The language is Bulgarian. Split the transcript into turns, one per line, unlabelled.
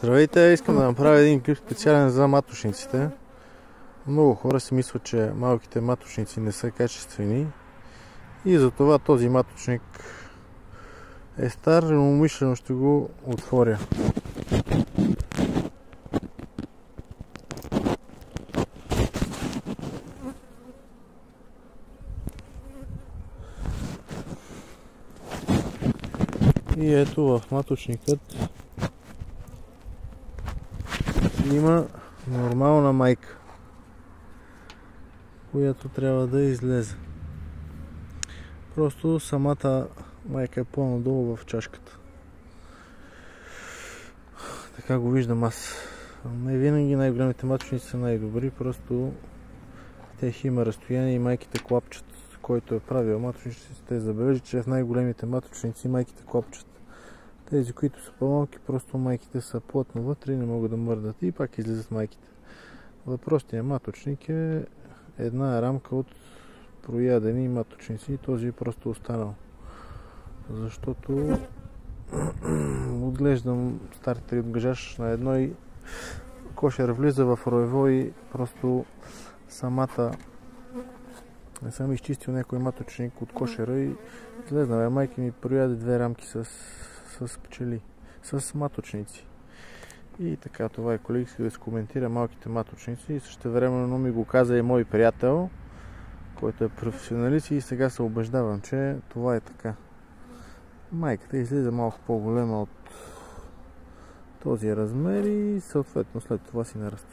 Здравейте, искам да направя един клип специален за маточниците. Много хора си мислят, че малките маточници не са качествени и затова този маточник е стар, но умишлено ще го отворя. И ето в маточникът има нормална майка, която трябва да излезе. Просто самата майка е по-надолу в чашката. Така го виждам аз. Не винаги най-големите маточници са най-добри, просто тех има разстояние и майките клапчат. Който е правил маточници, те забележат, че в най-големите маточници майките клапчат. Тези, които са по-малки, просто майките са плътно вътре и не могат да мърдат и пак излизат майките. Въпросният маточник е една рамка от проядени маточници и този е просто останал. Защото отглеждам стартер и отгажаш на едно и кошер влиза в роево и просто не съм изчистил някой маточник от кошера и излезна. Майка ми прояде две рамки с пчели, с маточници. И така, това е, колеги, исках да се коментира малките маточници и същевременно ми го каза и мой приятел, който е професионалист и сега се убеждавам, че това е така. Майката излиза малко по-голема от този размер и съответно след това си нараства.